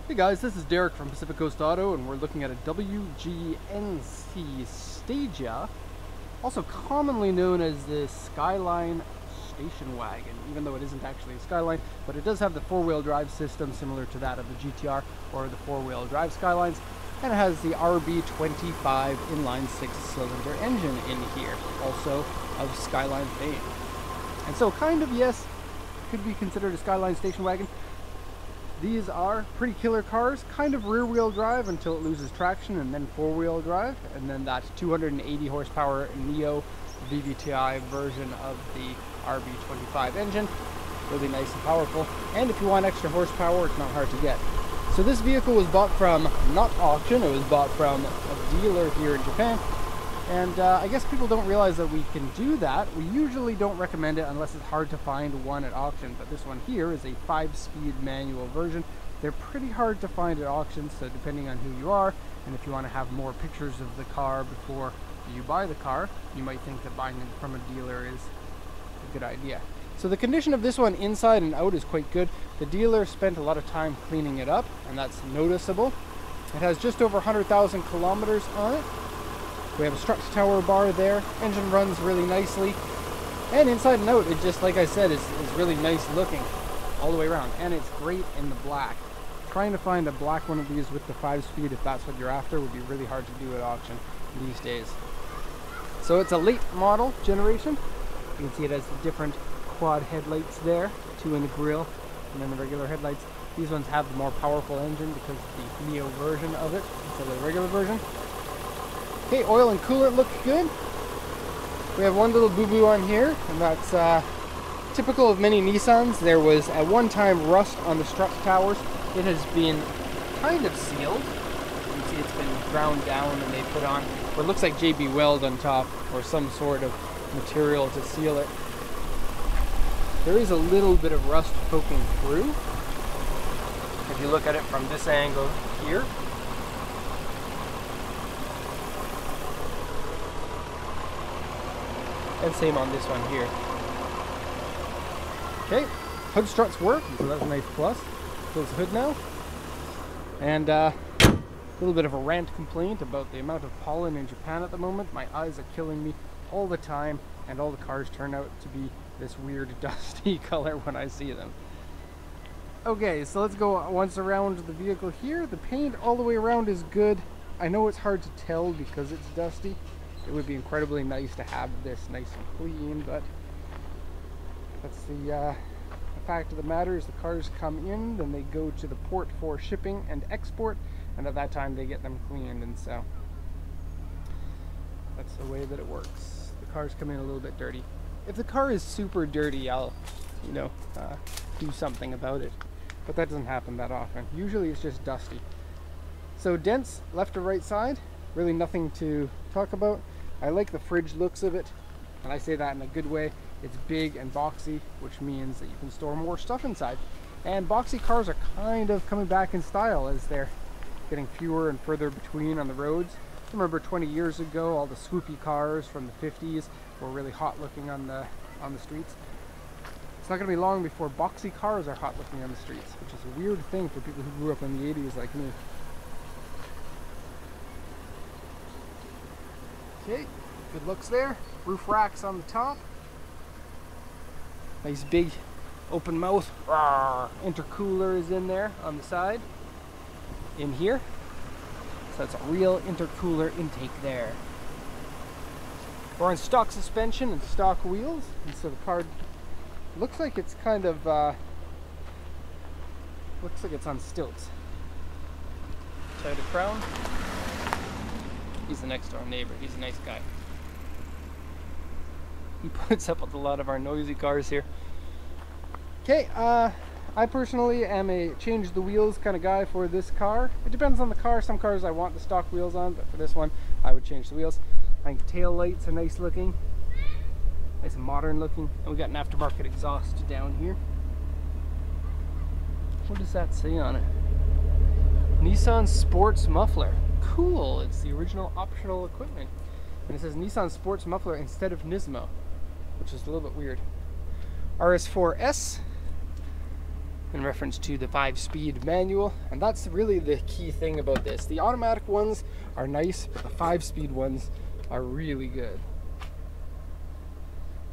Hey guys, this is Derek from Pacific Coast Auto, and we're looking at a WGNC Stagea, also commonly known as the Skyline Station Wagon, even though it isn't actually a Skyline, but it does have the four-wheel drive system similar to that of the GTR or the four-wheel drive Skylines, and it has the RB25 inline six-cylinder engine in here, also of Skyline fame. And so kind of, yes, could be considered a Skyline Station Wagon. These are pretty killer cars, kind of rear-wheel drive until it loses traction, and then four-wheel drive, and then that 280 horsepower Neo VVTi version of the RB25 engine. Really nice and powerful, and if you want extra horsepower, it's not hard to get. So this vehicle was bought from, not auction, it was bought from a dealer here in Japan. And I guess people don't realize that we can do that. We usually don't recommend it unless it's hard to find one at auction, but this one here is a 5-speed manual version. They're pretty hard to find at auction, so depending on who you are, and if you want to have more pictures of the car before you buy the car, you might think that buying it from a dealer is a good idea. So the condition of this one inside and out is quite good. The dealer spent a lot of time cleaning it up, and that's noticeable. It has just over 100,000 kilometers on it. We have a strut tower bar there. Engine runs really nicely. And inside and out, it just, like I said, is really nice looking all the way around. And it's great in the black. Trying to find a black one of these with the 5-speed, if that's what you're after, would be really hard to do at auction these days. So it's a late model generation. You can see it has the different quad headlights there, 2 in the grille, and then the regular headlights. These ones have the more powerful engine because of the Neo version of it instead of the regular version. Okay, oil and coolant look good. We have one little boo-boo on here, and that's typical of many Nissans. There was at one time rust on the strut towers. It has been kind of sealed. You can see it's been ground down and they put on what looks like JB Weld on top or some sort of material to seal it. There is a little bit of rust poking through. If you look at it from this angle here, and same on this one here. Okay, hood struts work, so that's a nice plus. Close the hood now. And a little bit of a rant complaint about the amount of pollen in Japan at the moment. My eyes are killing me all the time, and all the cars turn out to be this weird dusty color when I see them. Okay, so let's go once around the vehicle here. The paint all the way around is good. I know it's hard to tell because it's dusty. It would be incredibly nice to have this nice and clean, but that's the fact of the matter is the cars come in, then they go to the port for shipping and export, and at that time they get them cleaned, and so that's the way that it works. The cars come in a little bit dirty. If the car is super dirty, I'll, do something about it, but that doesn't happen that often. Usually it's just dusty. So dents left to right side, really nothing to talk about. I like the fridge looks of it, and I say that in a good way. It's big and boxy, which means that you can store more stuff inside. And boxy cars are kind of coming back in style as they're getting fewer and further between on the roads. I remember 20 years ago, all the swoopy cars from the 50s were really hot looking on the streets. It's not going to be long before boxy cars are hot looking on the streets, which is a weird thing for people who grew up in the 80s like me. Okay, good looks there. Roof racks on the top. Nice big open mouth. Intercooler is in there on the side. In here. So that's a real intercooler intake there. We're on stock suspension and stock wheels. And so the car looks like it's kind of, looks like it's on stilts. Try the crown. He's the next door neighbor. He's a nice guy. He puts up with a lot of our noisy cars here. Okay, I personally am a change the wheels kind of guy for this car. It depends on the car. Some cars I want the stock wheels on, but for this one, I would change the wheels. I think tail lights are nice looking. Nice and modern looking. And we got an aftermarket exhaust down here. What does that say on it? Nissan Sports Muffler. Cool, it's the original optional equipment. And it says Nissan Sports Muffler instead of Nismo, which is a little bit weird. RS4S. in reference to the 5-speed manual, and that's really the key thing about this. The automatic ones are nice, but the 5-speed ones are really good.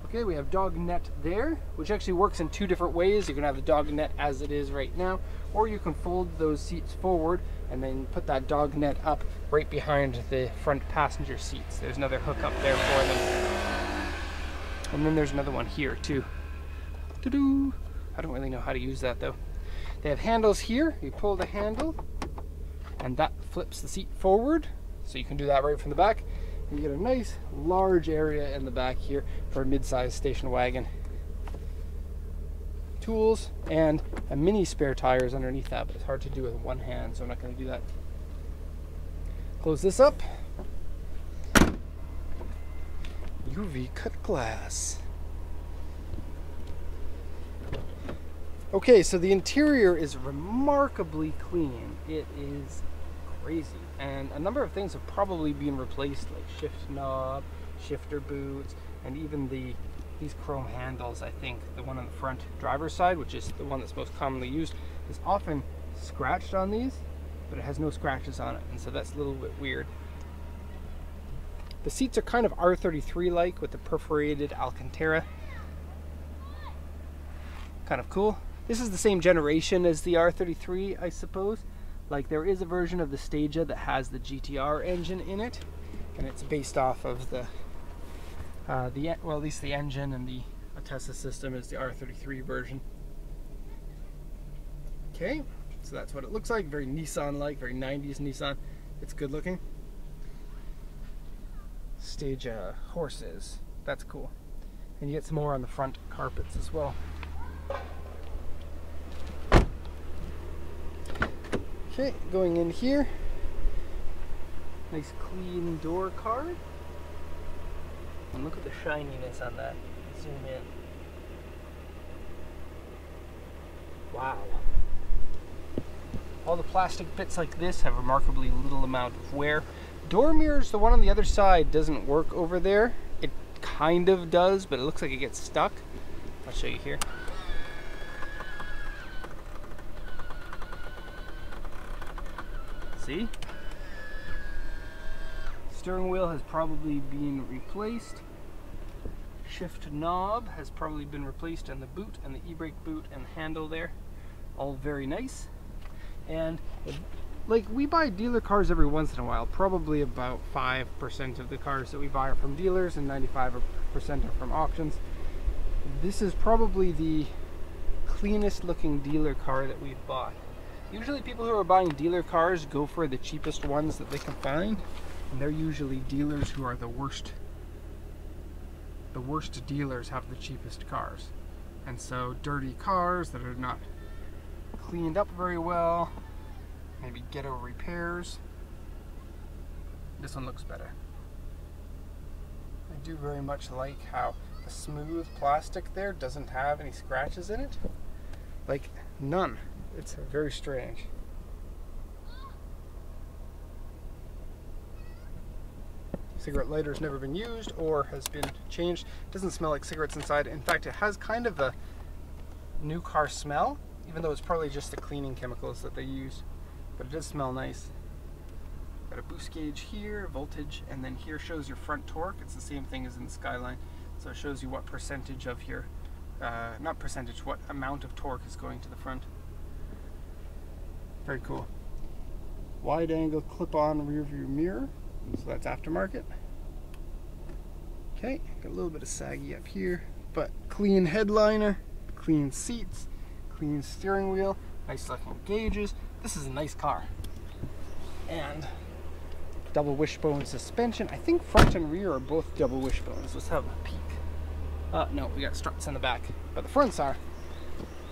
Okay, we have dog net there, which actually works in 2 different ways. You can have the dog net as it is right now, or you can fold those seats forward and then put that dog net up right behind the front passenger seats. There's another hook up there for them. And then there's another one here too. Doo-doo. I don't really know how to use that though. They have handles here. You pull the handle and that flips the seat forward. So you can do that right from the back. And you get a nice large area in the back here for a mid-sized station wagon. Tools and a mini spare tires underneath that, but it's hard to do with one hand, so I'm not going to do that. Close this up. UV cut glass. Okay, so the interior is remarkably clean. It is crazy, and a number of things have probably been replaced, like shift knob, shifter boots, and even these chrome handles. I think the one on the front driver's side, which is the one that's most commonly used, is often scratched on these, but it has no scratches on it, and so that's a little bit weird. The seats are kind of R33 like with the perforated Alcantara. Kind of cool. This is the same generation as the R33, I suppose. Like, there is a version of the Stagea that has the GTR engine in it, and it's based off of well, at least the engine and the Atessa system is the R33 version. Okay, so that's what it looks like. Very Nissan-like, very 90s Nissan. It's good looking. Stagea horses. That's cool. And you get some more on the front carpets as well. Okay, going in here. Nice clean door card. And look at the shininess on that. Zoom in. Wow. All the plastic bits like this have remarkably little amount of wear. Door mirrors, the one on the other side doesn't work over there. It kind of does, but it looks like it gets stuck. I'll show you here. See? Steering wheel has probably been replaced. Shift knob has probably been replaced, and the boot and the e-brake boot and the handle there. All very nice. And like, we buy dealer cars every once in a while. Probably about 5% of the cars that we buy are from dealers and 95% are from auctions. This is probably the cleanest looking dealer car that we've bought. Usually people who are buying dealer cars go for the cheapest ones that they can find, and they're usually dealers who are the worst. The worst dealers have the cheapest cars. And so dirty cars that are not cleaned up very well, maybe ghetto repairs. This one looks better. I do very much like how the smooth plastic there doesn't have any scratches in it. Like, none. It's very strange. Cigarette lighter's never been used or has been changed. It doesn't smell like cigarettes inside. In fact, it has kind of a new car smell, even though it's probably just the cleaning chemicals that they use. But it does smell nice. Got a boost gauge here, voltage, and then here shows your front torque. It's the same thing as in the Skyline. So it shows you what percentage of your, not percentage, what amount of torque is going to the front. Very cool. Wide angle clip-on rear view mirror. So that's aftermarket. Okay, got a little bit of saggy up here, but clean headliner, clean seats, clean steering wheel, nice looking gauges. This is a nice car. And double wishbone suspension. I think front and rear are both double wishbones. Let's have a peek. No, we got struts in the back, but the fronts are.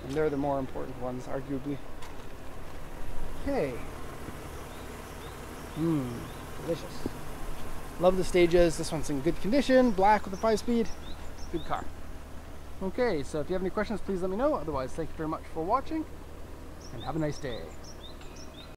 And they're the more important ones, arguably. Okay. Delicious. Love the Stageas. This one's in good condition, black with a 5-speed. Good car. Okay, so if you have any questions, please let me know. Otherwise, thank you very much for watching, and have a nice day.